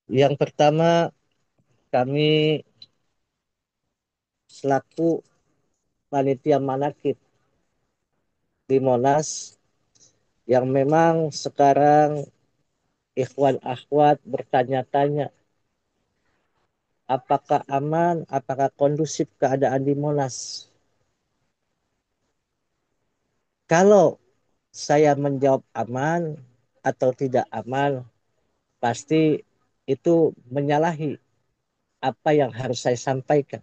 Yang pertama, kami selaku panitia manakib di Monas yang memang sekarang ikhwan akhwat bertanya-tanya apakah aman, apakah kondusif keadaan di Monas. Kalau saya menjawab aman atau tidak aman, pasti itu menyalahi apa yang harus saya sampaikan.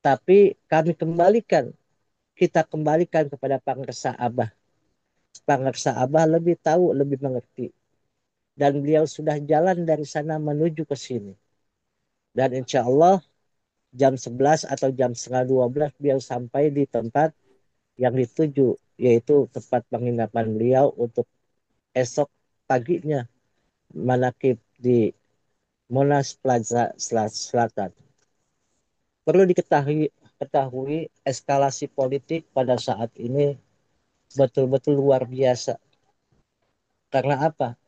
Tapi kita kembalikan kepada Pangersa Abah. Pangersa Abah lebih tahu, lebih mengerti. Dan beliau sudah jalan dari sana menuju ke sini. Dan insya Allah jam 11 atau jam setengah 12 beliau sampai di tempat yang dituju, yaitu tempat penginapan beliau untuk esok paginya manakib di Monas Plaza Selatan. Perlu ketahui eskalasi politik pada saat ini betul-betul luar biasa. Karena apa?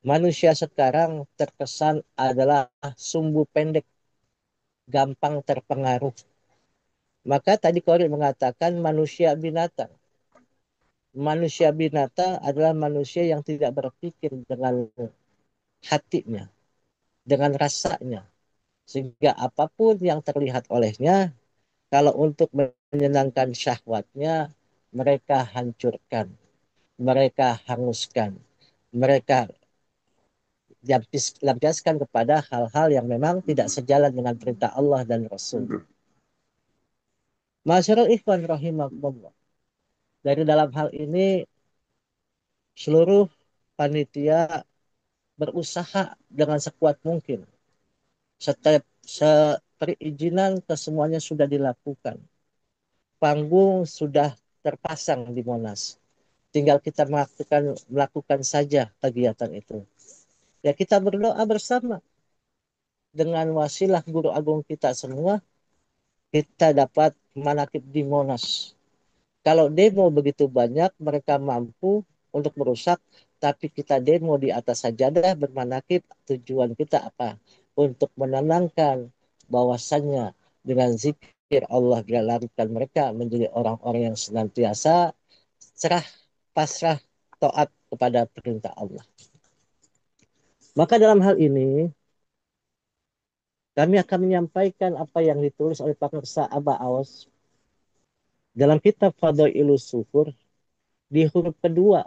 Manusia sekarang terkesan adalah sumbu pendek, gampang terpengaruh. Maka tadi Kori mengatakan manusia binatang. Manusia binatang adalah manusia yang tidak berpikir dengan hatinya, dengan rasanya. Sehingga apapun yang terlihat olehnya, kalau untuk menyenangkan syahwatnya, mereka hancurkan, mereka hanguskan, mereka lampiaskan kepada hal-hal yang memang tidak sejalan dengan perintah Allah dan Rasul. Masyarul ikhwan rahimahullah. Dari dalam hal ini, seluruh panitia berusaha dengan sekuat mungkin. Setiap perizinan kesemuanya sudah dilakukan. Panggung sudah terpasang di Monas. Tinggal kita melakukan saja kegiatan itu. Ya kita berdoa bersama dengan wasilah guru agung kita semua, kita dapat manakib di Monas. Kalau demo begitu banyak, mereka mampu untuk merusak, tapi kita demo di atas sajadah bermanakib, tujuan kita apa? Untuk menenangkan bahwasannya dengan zikir Allah dilarikan mereka menjadi orang-orang yang senantiasa serah, pasrah, taat kepada perintah Allah. Maka dalam hal ini, kami akan menyampaikan apa yang ditulis oleh Pak Nursa Aba Aos dalam kitab Fadhailus Syukur di huruf kedua.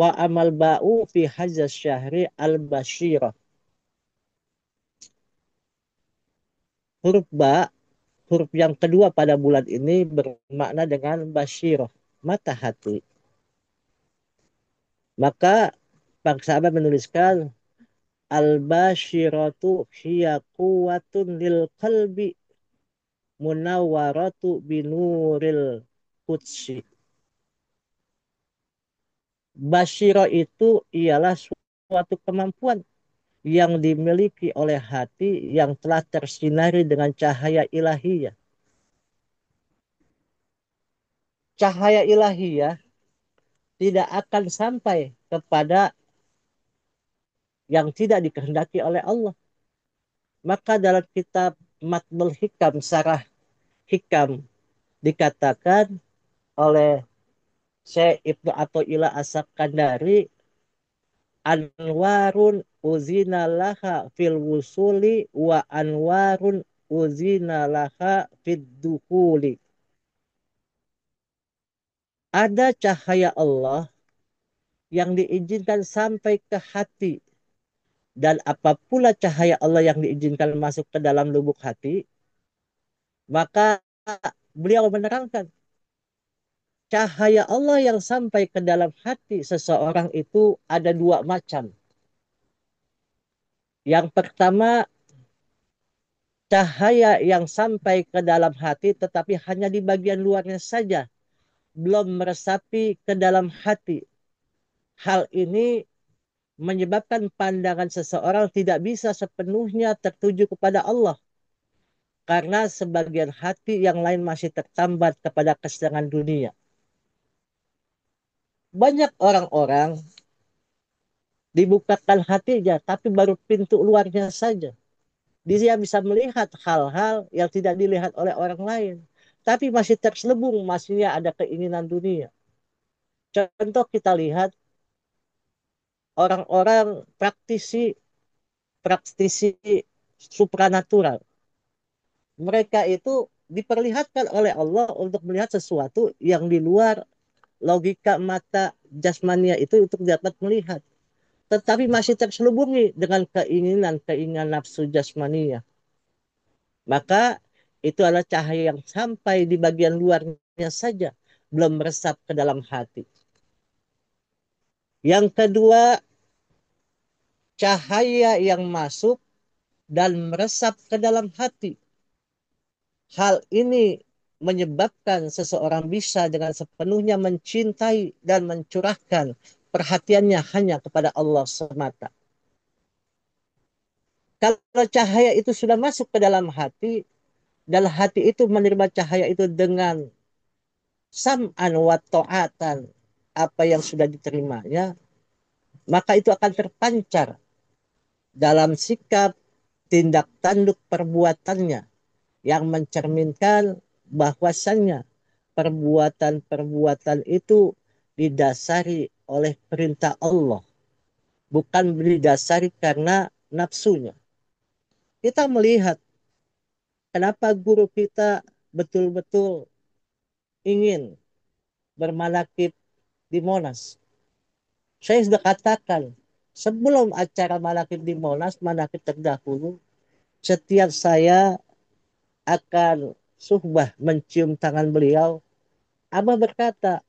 Wa amal ba'u fi hadzal syahri al-basyirah. Huruf ba, huruf yang kedua pada bulan ini bermakna dengan basyirah, mata hati. Maka Pak Sahabat menuliskan al-basyiratu hiya quwwatun lil qalbi munawwaratu binuril qudsi. Basyirah itu ialah suatu kemampuan yang dimiliki oleh hati yang telah tersinari dengan cahaya ilahiyah. Cahaya ilahiyah tidak akan sampai kepada yang tidak dikehendaki oleh Allah. Maka dalam kitab Matmul Hikam, Sarah Hikam, dikatakan oleh Syekh Ibnu Athaillah As-Sakandari, anwarun uzina laha fil wusuli wa anwarun uzina laha fid dukhuli. Ada cahaya Allah yang diizinkan sampai ke hati. Dan apapun cahaya Allah yang diizinkan masuk ke dalam lubuk hati, maka beliau menerangkan cahaya Allah yang sampai ke dalam hati seseorang itu ada dua macam. Yang pertama, cahaya yang sampai ke dalam hati tetapi hanya di bagian luarnya saja, belum meresapi ke dalam hati. Hal ini menyebabkan pandangan seseorang tidak bisa sepenuhnya tertuju kepada Allah. Karena sebagian hati yang lain masih tertambat kepada kesenangan dunia. Banyak orang-orang dibukakan hatinya, tapi baru pintu luarnya saja. Dia bisa melihat hal-hal yang tidak dilihat oleh orang lain, tapi masih terselubung, masihnya ada keinginan dunia. Contoh kita lihat orang-orang praktisi praktisi supranatural. Mereka itu diperlihatkan oleh Allah untuk melihat sesuatu yang di luar logika mata jasmania itu untuk dapat melihat. Tetapi masih terselubungi dengan keinginan nafsu jasmania. Maka itu adalah cahaya yang sampai di bagian luarnya saja, belum meresap ke dalam hati. Yang kedua, cahaya yang masuk dan meresap ke dalam hati. Hal ini menyebabkan seseorang bisa dengan sepenuhnya mencintai dan mencurahkan perhatiannya hanya kepada Allah semata. Kalau cahaya itu sudah masuk ke dalam hati, dan hati itu menerima cahaya itu dengan sam'an wa ta'atan, apa yang sudah diterimanya, maka itu akan terpancar dalam sikap tindak tanduk perbuatannya yang mencerminkan bahwasannya perbuatan-perbuatan itu didasari oleh perintah Allah, bukan didasari karena nafsunya. Kita melihat kenapa guru kita betul-betul ingin bermanakib di Monas. Saya sudah katakan, sebelum acara manakib di Monas, manakib terdahulu, setiap saya akan suhbah mencium tangan beliau, Abah berkata,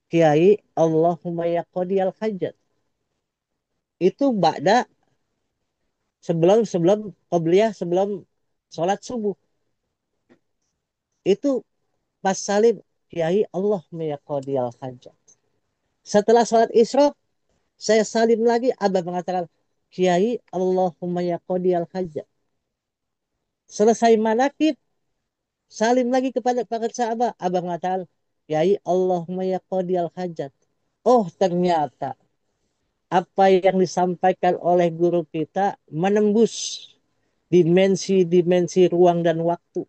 Kiai, Allahumma ya qadiyal hajat. Itu ba'da sebelum sebelum qobliyah, sebelum sholat subuh. Itu pas salim, Kiai, Allahumma ya qadiyal hajat. Setelah sholat isra, saya salim lagi, Abah mengatakan, Kiai, Allahumma ya qadiyal hajat. Selesai manakib, salim lagi kepada para sahabat. Abah mengatakan, Kiai, Allahumma ya qadiyal hajat. Oh, ternyata apa yang disampaikan oleh guru kita menembus dimensi-dimensi ruang dan waktu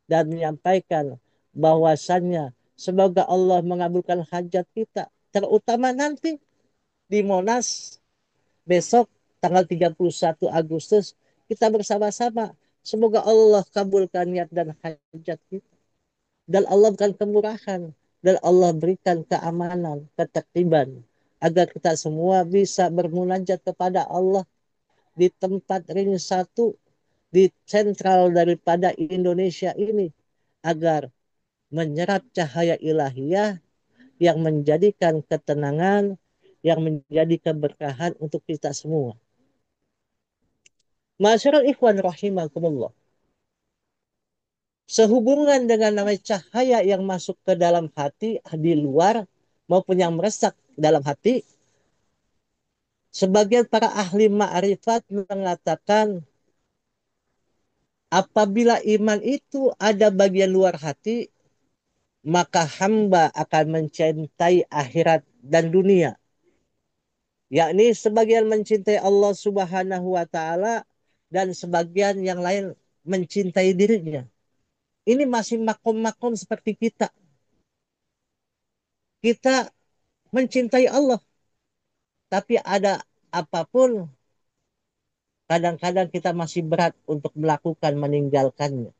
dan menyampaikan bahwasannya semoga Allah mengabulkan hajat kita, terutama nanti di Monas besok tanggal 31 Agustus kita bersama-sama, semoga Allah kabulkan niat dan hajat kita, dan Allah berikan kemurahan, dan Allah berikan keamanan, ketertiban, agar kita semua bisa bermunajat kepada Allah di tempat ring satu, di sentral daripada Indonesia ini, agar menyerap cahaya ilahiyah yang menjadikan ketenangan, yang menjadi keberkahan untuk kita semua. Masyarul ikhwan rahimakumullah. Sehubungan dengan namanya cahaya yang masuk ke dalam hati di luar maupun yang meresap dalam hati, sebagian para ahli ma'rifat mengatakan apabila iman itu ada bagian luar hati, maka hamba akan mencintai akhirat dan dunia. Yakni sebagian mencintai Allah Subhanahu wa taala dan sebagian yang lain mencintai dirinya. Ini masih makom-makom seperti kita. Kita mencintai Allah, tapi ada apapun, kadang-kadang kita masih berat untuk melakukan meninggalkannya.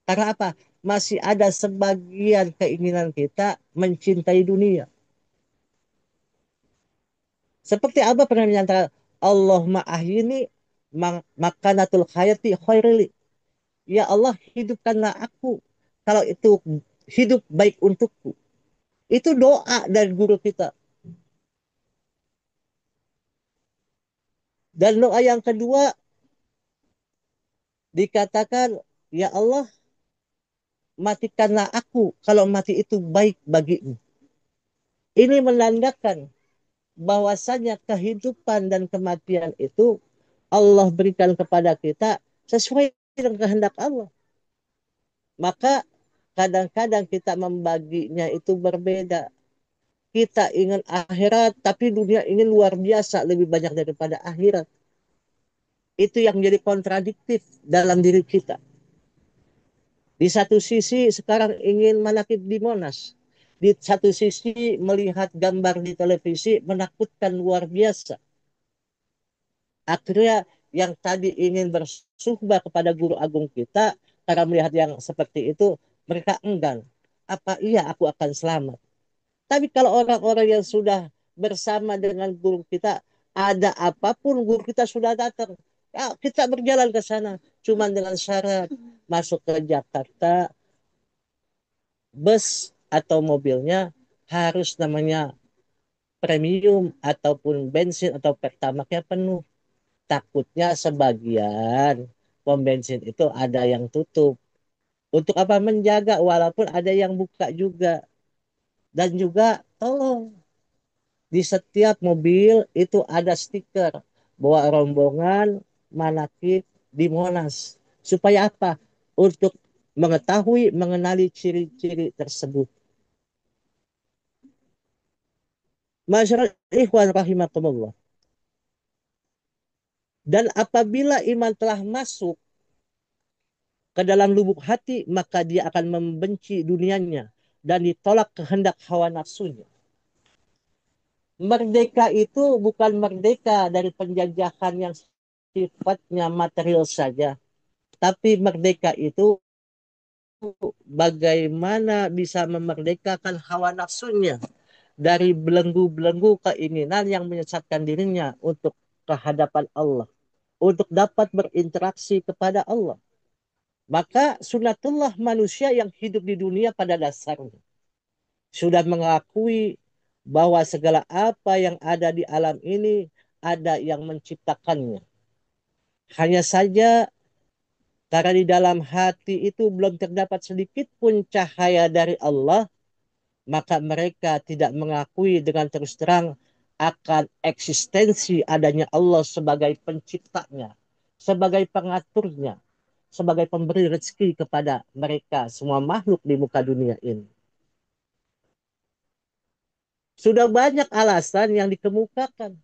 Karena apa? Masih ada sebagian keinginan kita mencintai dunia. Seperti apa pernah menyatakan, Allah ma'ahyini makanatul hayati khairili. Ya Allah, hidupkanlah aku kalau itu hidup baik untukku. Itu doa dari guru kita. Dan doa yang kedua dikatakan, ya Allah, matikanlah aku kalau mati itu baik bagimu. Ini menandakan bahwasanya kehidupan dan kematian itu Allah berikan kepada kita sesuai dengan kehendak Allah. Maka kadang-kadang kita membaginya itu berbeda. Kita ingin akhirat, tapi dunia ingin luar biasa, lebih banyak daripada akhirat. Itu yang jadi kontradiktif dalam diri kita. Di satu sisi sekarang ingin manakib di Monas. Di satu sisi melihat gambar di televisi menakutkan luar biasa. Akhirnya yang tadi ingin bersuhbah kepada guru agung kita, karena melihat yang seperti itu, mereka enggan. Apa iya aku akan selamat? Tapi kalau orang-orang yang sudah bersama dengan guru kita, ada apapun guru kita sudah datang. Ya, kita berjalan ke sana. Cuman dengan syarat masuk ke Jakarta, bus atau mobilnya harus namanya premium ataupun bensin atau pertamaxnya penuh. Takutnya sebagian pom bensin itu ada yang tutup. Untuk apa menjaga walaupun ada yang buka juga. Dan juga tolong di setiap mobil itu ada stiker bahwa rombongan manakib di Monas. Supaya apa? Untuk mengetahui, mengenali ciri-ciri tersebut. Masyarakat ikhwan rahimakumullah. Dan apabila iman telah masuk ke dalam lubuk hati, maka dia akan membenci dunianya dan ditolak kehendak hawa nafsunya. Merdeka itu bukan merdeka dari penjajahan yang sifatnya material saja, tapi merdeka itu bagaimana bisa memerdekakan hawa nafsunya dari belenggu-belenggu keinginan yang menyesatkan dirinya untuk kehadapan Allah, untuk dapat berinteraksi kepada Allah. Maka sunatullah manusia yang hidup di dunia pada dasarnya sudah mengakui bahwa segala apa yang ada di alam ini ada yang menciptakannya. Hanya saja karena di dalam hati itu belum terdapat sedikit pun cahaya dari Allah, maka mereka tidak mengakui dengan terus terang akan eksistensi adanya Allah sebagai penciptanya, sebagai pengaturnya, sebagai pemberi rezeki kepada mereka semua makhluk di muka dunia ini. Sudah banyak alasan yang dikemukakan.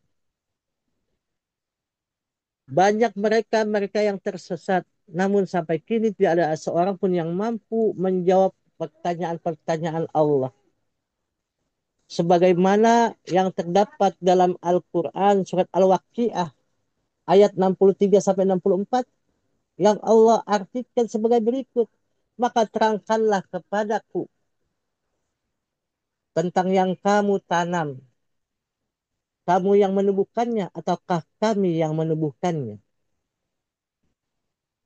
Banyak mereka-mereka yang tersesat, namun sampai kini tidak ada seorang pun yang mampu menjawab pertanyaan-pertanyaan Allah. Sebagaimana yang terdapat dalam Al-Quran surat Al-Waqiah ayat 63 sampai 64 yang Allah artikan sebagai berikut. Maka terangkanlah kepadaku tentang yang kamu tanam. Kamu yang menumbuhkannya ataukah kami yang menumbuhkannya?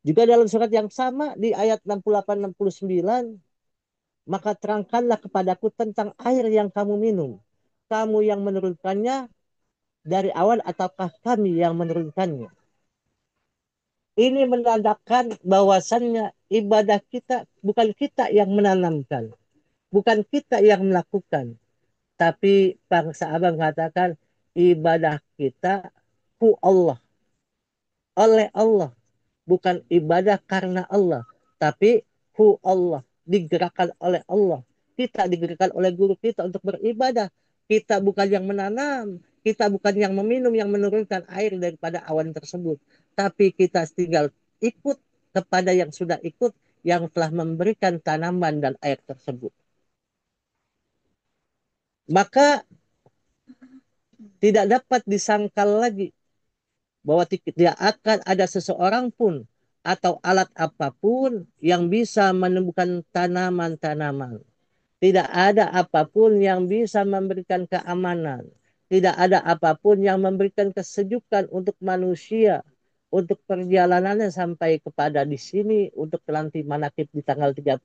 Juga dalam surat yang sama di ayat 68-69, maka terangkanlah kepadaku tentang air yang kamu minum. Kamu yang menurunkannya dari awan ataukah kami yang menurunkannya? Ini menandakan bahwasannya ibadah kita bukan kita yang menanamkan, bukan kita yang melakukan, tapi bangsa Abang mengatakan ibadah kita ku Allah, oleh Allah, bukan ibadah karena Allah, tapi hu Allah, digerakkan oleh Allah. Kita digerakkan oleh guru kita untuk beribadah. Kita bukan yang menanam, kita bukan yang meminum, yang menurunkan air daripada awan tersebut. Tapi kita tinggal ikut kepada yang sudah ikut, yang telah memberikan tanaman dan air tersebut. Maka tidak dapat disangkal lagi bahwa tidak akan ada seseorang pun atau alat apapun yang bisa menumbuhkan tanaman-tanaman. Tidak ada apapun yang bisa memberikan keamanan. Tidak ada apapun yang memberikan kesejukan untuk manusia. Untuk perjalanannya sampai kepada di sini untuk nanti manakib di tanggal 31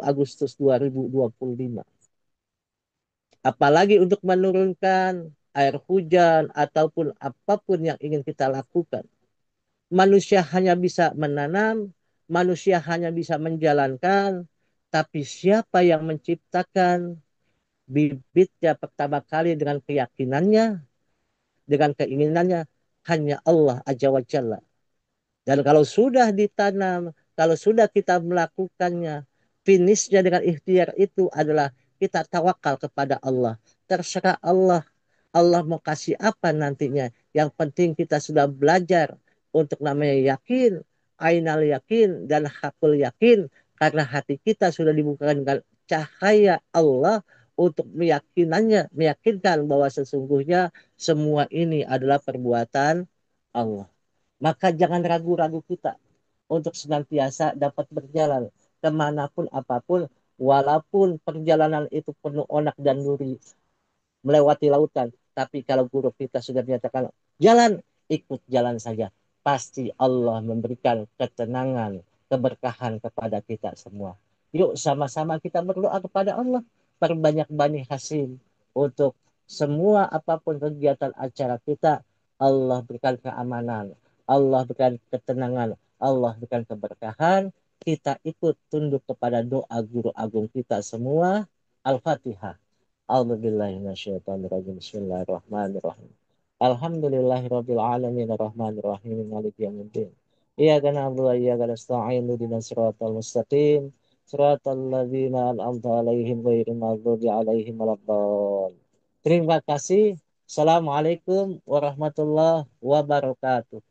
Agustus 2025. Apalagi untuk menurunkan air hujan ataupun apapun yang ingin kita lakukan. Manusia hanya bisa menanam, manusia hanya bisa menjalankan, tapi siapa yang menciptakan bibitnya pertama kali dengan keyakinannya, dengan keinginannya, hanya Allah Azza wa Jalla. Dan kalau sudah ditanam, kalau sudah kita melakukannya, finishnya dengan ikhtiar itu adalah kita tawakal kepada Allah. Terserah Allah. Allah mau kasih apa nantinya. Yang penting kita sudah belajar untuk namanya yakin, ainal yakin, dan hakul yakin. Karena hati kita sudah dibukakan dengan cahaya Allah untuk meyakinkan bahwa sesungguhnya semua ini adalah perbuatan Allah. Maka jangan ragu-ragu kita untuk senantiasa dapat berjalan kemanapun apapun, walaupun perjalanan itu penuh onak dan duri, melewati lautan. Tapi kalau guru kita sudah menyatakan jalan, ikut jalan saja. Pasti Allah memberikan ketenangan, keberkahan kepada kita semua. Yuk sama-sama kita berdoa kepada Allah. Perbanyak bani hasil untuk semua apapun kegiatan acara kita. Allah berikan keamanan. Allah berikan ketenangan. Allah berikan keberkahan. Kita ikut tunduk kepada doa guru agung kita semua. Al-Fatihah. A'udzubillahi minasyaitonirrajim. Bismillahirrahmanirrahim. Alhamdulillahirabbil alamin arrahmanirrahim maliki yaumiddin. Iyyaka na'budu wa iyyaka nasta'in ihdinas siratal mustaqim. Siratal ladzina an'amta 'alaihim ghairil maghdubi 'alaihim waladdallin. Terima kasih. Assalamualaikum warahmatullahi wabarakatuh.